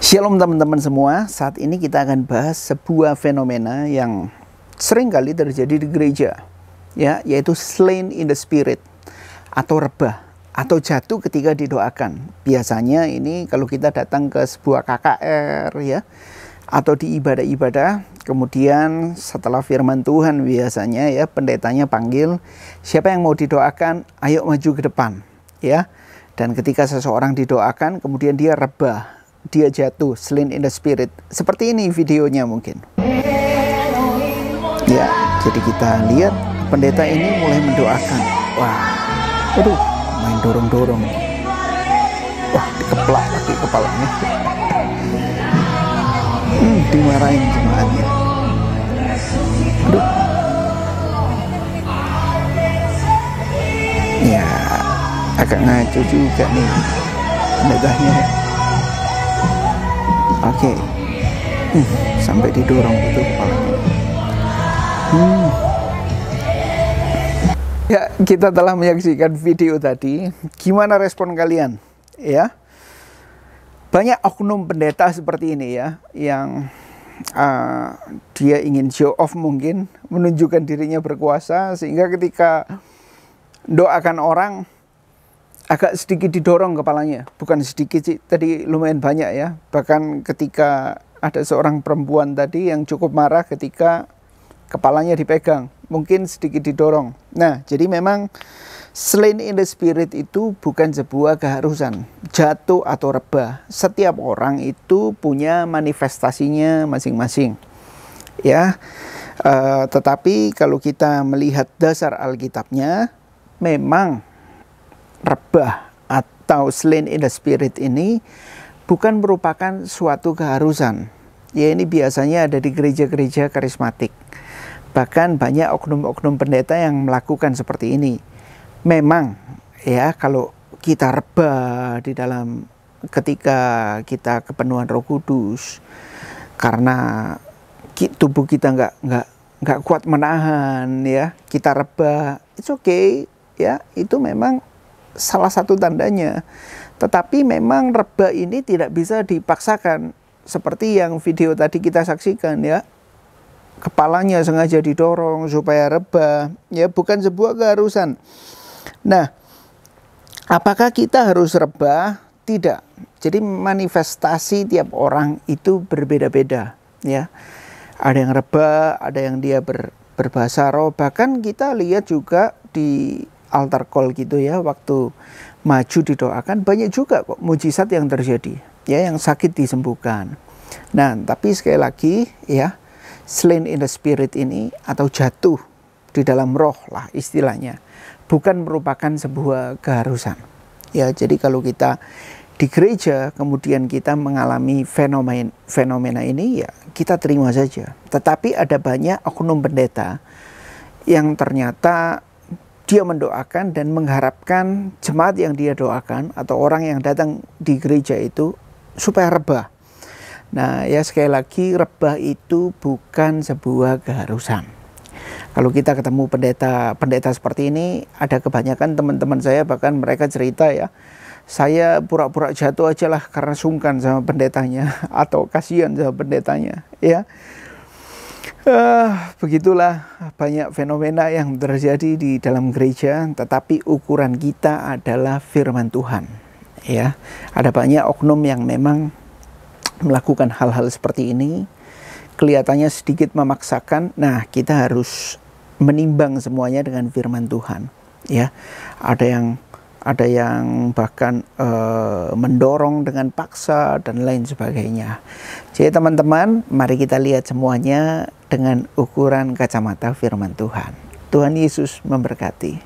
Shalom teman-teman semua, saat ini kita akan bahas sebuah fenomena yang sering kali terjadi di gereja, ya, yaitu slain in the spirit atau rebah atau jatuh ketika didoakan. Biasanya ini kalau kita datang ke sebuah KKR, ya, atau di ibadah-ibadah, kemudian setelah firman Tuhan biasanya, ya, pendetanya panggil, siapa yang mau didoakan, ayo maju ke depan, ya. Dan ketika seseorang didoakan, kemudian dia rebah, dia jatuh, slain in the spirit. Seperti ini videonya mungkin. Ya, jadi kita lihat pendeta ini mulai mendoakan. Wah, aduh, main dorong-dorong. Wah, dikeplak lagi kepalanya. Dimarahin jemaatnya. Aduh. Ya, agak ngaco juga nih pendetanya. Oke. Sampai didorong itu kepalanya. Ya, kita telah menyaksikan video tadi. Gimana respon kalian? Ya, banyak oknum pendeta seperti ini, ya, yang dia ingin show off, mungkin menunjukkan dirinya berkuasa, sehingga ketika doakan orang agak sedikit didorong kepalanya. Bukan sedikit sih, tadi lumayan banyak, ya. Bahkan ketika ada seorang perempuan tadi yang cukup marah ketika kepalanya dipegang, mungkin sedikit didorong. Nah, jadi memang slain in the spirit itu bukan sebuah keharusan. Jatuh atau rebah, setiap orang itu punya manifestasinya masing-masing, ya. Tetapi kalau kita melihat dasar Alkitabnya, memang rebah atau slain in the spirit ini bukan merupakan suatu keharusan. Ya, ini biasanya ada di gereja-gereja karismatik. Bahkan banyak oknum-oknum pendeta yang melakukan seperti ini. Memang, ya, kalau kita rebah di dalam ketika kita kepenuhan Roh Kudus, karena tubuh kita nggak kuat menahan, ya, kita rebah, it's okay, ya, itu memang salah satu tandanya. Tetapi memang rebah ini tidak bisa dipaksakan, seperti yang video tadi kita saksikan, ya. Kepalanya sengaja didorong supaya rebah, ya, bukan sebuah keharusan. Nah, apakah kita harus rebah? Tidak. Jadi manifestasi tiap orang itu berbeda-beda, ya. Ada yang rebah, ada yang dia berbahasa roh. Bahkan kita lihat juga di altar call gitu, ya, waktu maju didoakan banyak juga kok mujizat yang terjadi, ya, yang sakit disembuhkan. Nah, tapi sekali lagi, ya, slain in the spirit ini atau jatuh di dalam roh lah istilahnya, bukan merupakan sebuah keharusan, ya. Jadi kalau kita di gereja kemudian kita mengalami fenomena ini, ya, kita terima saja. Tetapi ada banyak oknum pendeta yang ternyata dia mendoakan dan mengharapkan jemaat yang dia doakan atau orang yang datang di gereja itu supaya rebah. Nah, ya, sekali lagi, rebah itu bukan sebuah keharusan. Kalau kita ketemu pendeta seperti ini, ada kebanyakan teman-teman saya, bahkan mereka cerita, ya, saya pura-pura jatuh aja lah karena sungkan sama pendetanya atau kasihan sama pendetanya, ya. Begitulah banyak fenomena yang terjadi di dalam gereja, tetapi ukuran kita adalah firman Tuhan, ya. Ada banyak oknum yang memang melakukan hal-hal seperti ini, kelihatannya sedikit memaksakan. Nah, kita harus menimbang semuanya dengan firman Tuhan, ya. Ada yang bahkan mendorong dengan paksa dan lain sebagainya. Jadi teman-teman, mari kita lihat semuanya dengan ukuran kacamata firman Tuhan. Tuhan Yesus memberkati.